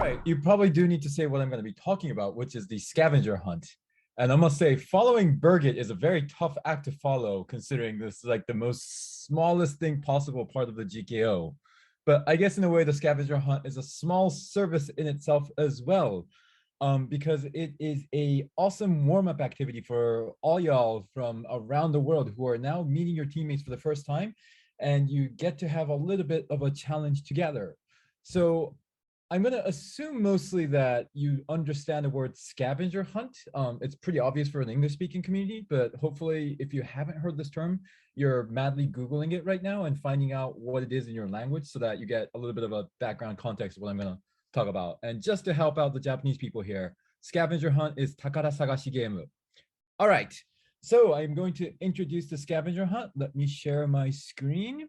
right, you probably do need to say what I'm going to be talking about, which is the scavenger hunt. And I must say, following Birgit is a very tough act to follow, considering this is like the most smallest thing possible part of the GKO. But I guess in a way, the scavenger hunt is a small service in itself as well, because it is a awesome warm-up activity for all y'all from around the world who are now meeting your teammates for the first time, and you get to have a little bit of a challenge together. So I'm going to assume mostly that you understand the word scavenger hunt. It's pretty obvious for an English-speaking community, but hopefully if you haven't heard this term, you're madly Googling it right now and finding out what it is in your language so that you get a little bit of a background context of what I'm going to talk about. And just to help out the Japanese people here, scavenger hunt is takara sagashi game. All right, so I'm going to introduce the scavenger hunt. Let me share my screen.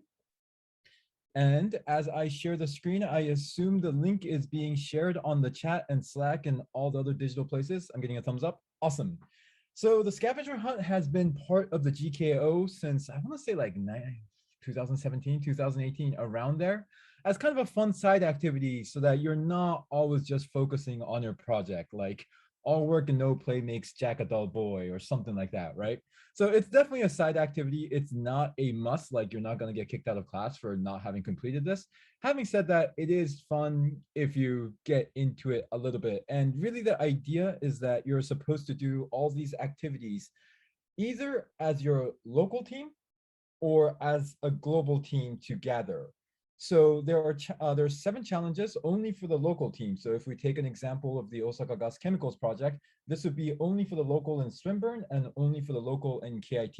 And as I share the screen, I assume the link is being shared on the chat and Slack and all the other digital places. I'm getting a thumbs up. Awesome. So the scavenger hunt has been part of the GKO since, I want to say like 2017, 2018, around there, as kind of a fun side activity so that you're not always just focusing on your project, like all work and no play makes Jack a dull boy or something like that, right? So it's definitely a side activity. It's not a must, like you're not going to get kicked out of class for not having completed this. Having said that, it is fun if you get into it a little bit. And really the idea is that you're supposed to do all these activities either as your local team or as a global team together. So there's 7 challenges only for the local team. So if we take an example of the Osaka Gas Chemicals project, this would be only for the local in Swinburne and only for the local in KIT.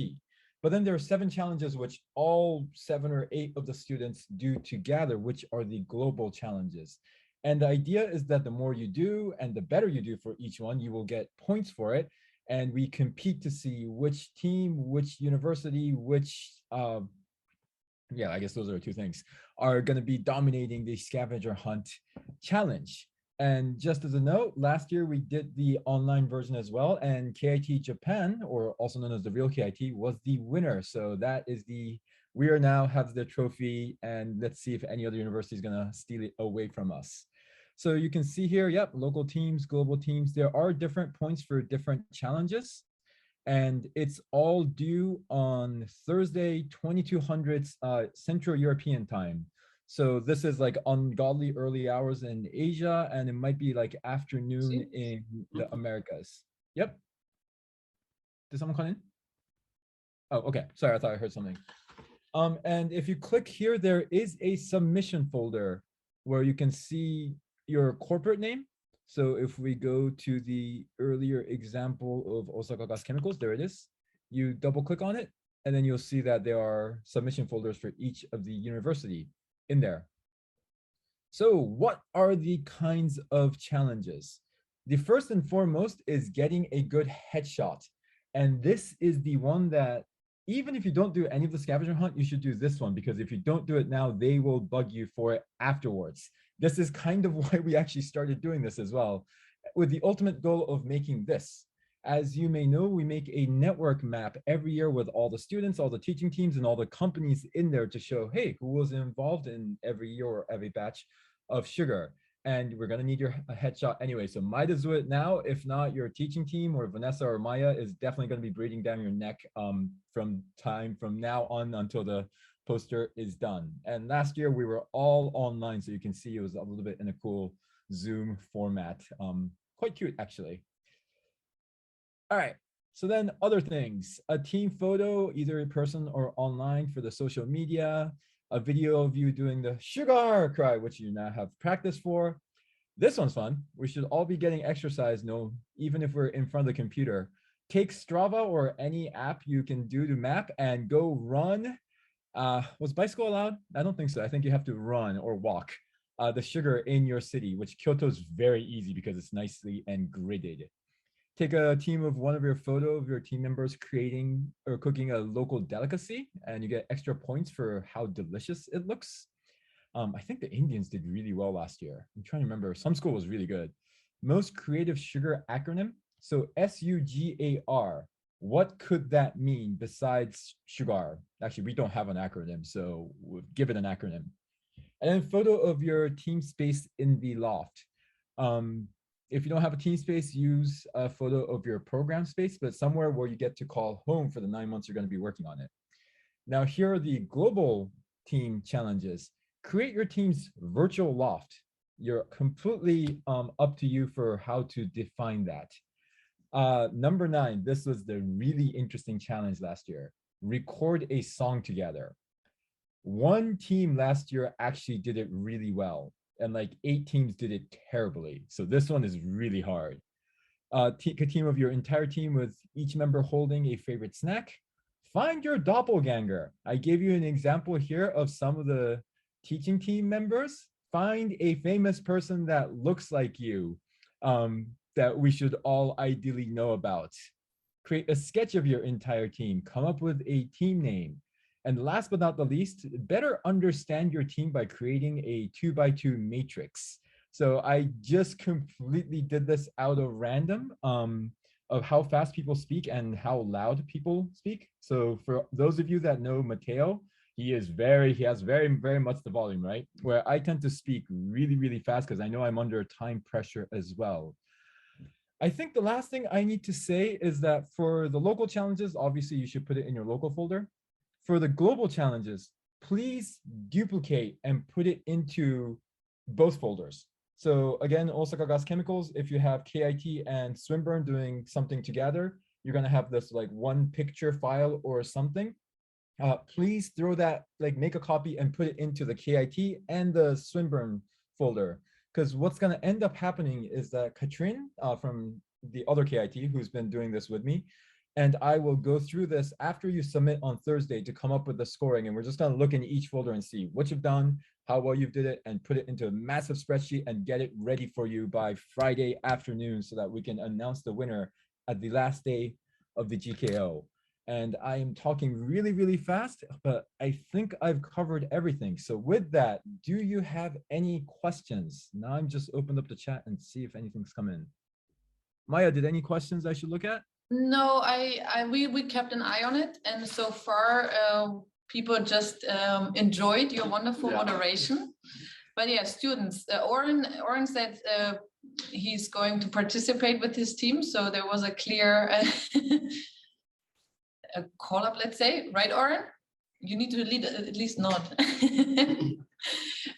But then there are 7 challenges which all 7 or 8 of the students do together, which are the global challenges. And the idea is that the more you do and the better you do for each one, you will get points for it. And we compete to see which team, which university, which yeah, I guess those are 2 things, are going to be dominating the scavenger hunt challenge. And just as a note, last year we did the online version as well, and KIT Japan, or also known as the real KIT, was the winner. So that is we are now have the trophy, and let's see if any other university is going to steal it away from us. So you can see here, yep, local teams, global teams, there are different points for different challenges. And it's all due on Thursday, 2200 Central European time. So this is like ungodly early hours in Asia, and it might be like afternoon in the Americas. Yep. Did someone call in? Oh, okay. Sorry, I thought I heard something. And if you click here, there is a submission folder where you can see your corporate name. So if we go to the earlier example of Osaka Gas Chemicals, there it is. You double click on it, and then you'll see that there are submission folders for each of the university in there. So what are the kinds of challenges? The first and foremost is getting a good headshot. And this is the one that even if you don't do any of the scavenger hunt, you should do this one, because if you don't do it now, they will bug you for it afterwards. This is kind of why we actually started doing this as well, with the ultimate goal of making this. As you may know, we make a network map every year with all the students, all the teaching teams, and all the companies in there to show, hey, who was involved in every year or every batch of sugar. And we're going to need your headshot anyway. So might as well now. If not, your teaching team or Vanessa or Maya is definitely going to be breathing down your neck from now on until the poster is done. And last year we were all online, so you can see it was a little bit in a cool Zoom format. Quite cute, actually. All right. So then other things, a team photo, either in person or online for the social media, a video of you doing the sugar cry, which you now have practice for. This one's fun. We should all be getting exercise, no, even if we're in front of the computer. Take Strava or any app you can do to map and go run. Was bicycle allowed? I don't think so. I think you have to run or walk the sugar in your city, which Kyoto's very easy because it's nicely and gridded. Take a team of one of your photo of your team members creating or cooking a local delicacy, and you get extra points for how delicious it looks. I think the Indians did really well last year. I'm trying to remember. Some school was really good. Most creative sugar acronym. So SUGAR. What could that mean besides sugar? Actually, we don't have an acronym, so we'll give it an acronym. And then photo of your team space in the loft. If you don't have a team space, use a photo of your program space, but somewhere where you get to call home for the 9 months you're going to be working on it. Now, here are the global team challenges. Create your team's virtual loft. You're completely up to you for how to define that. Number 9, this was the really interesting challenge last year. Record a song together. One team last year actually did it really well, and like 8 teams did it terribly. So this one is really hard. A team of your entire team with each member holding a favorite snack. Find your doppelganger. I gave you an example here of some of the teaching team members. Find a famous person that looks like you, that we should all ideally know about. Create a sketch of your entire team. Come up with a team name. And last but not the least, better understand your team by creating a 2x2 matrix. So I just completely did this out of random, of how fast people speak and how loud people speak. So for those of you that know Mateo, he has very much the volume, right? Where I tend to speak really, really fast because I know I'm under time pressure as well. I think the last thing I need to say is that for the local challenges, obviously you should put it in your local folder. For the global challenges, please duplicate and put it into both folders. So again, Osaka Gas Chemicals, if you have KIT and Swinburne doing something together, you're gonna have this like one picture file or something. Please throw that, like make a copy and put it into the KIT and the Swinburne folder. Because what's gonna end up happening is that Katrin from the other KIT who's been doing this with me, and I will go through this after you submit on Thursday to come up with the scoring. And we're just gonna look in each folder and see what you've done, how well you did it, and put it into a massive spreadsheet and get it ready for you by Friday afternoon so that we can announce the winner at the last day of the GKO. And I am talking really, really fast, but I think I've covered everything. So with that, do you have any questions? Now I'm just opened up the chat and see if anything's come in. Maya, did any questions I should look at? No, we kept an eye on it, and so far people just enjoyed your wonderful moderation. But yeah, students, Oren said he's going to participate with his team, so there was a clear a call up, let's say, right, Oren? You need to lead, at least nod.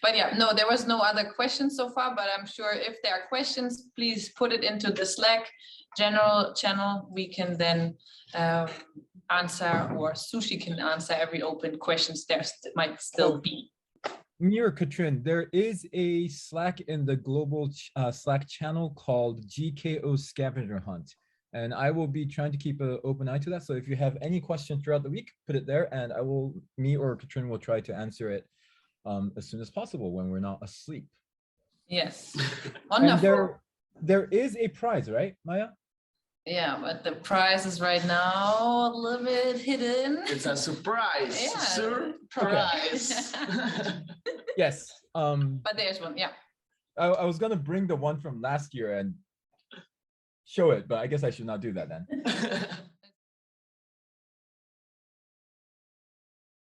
But yeah, no, there was no other questions so far, but I'm sure if there are questions, please put it into the Slack general channel. We can then answer, or Sushi can answer every open questions there might still be. Me or Katrin, there is a Slack in the global Slack channel called GKO Scavenger Hunt. And I will be trying to keep an open eye to that. So if you have any questions throughout the week, put it there, and me or Katrin will try to answer it as soon as possible when we're not asleep. Yes, wonderful. And there is a prize, right, Maya? Yeah, but the prize is right now a little bit hidden. It's a surprise. Yeah. Surprise. Okay. Yes. But there's one, yeah. I was gonna bring the one from last year and show it, but I guess I should not do that then.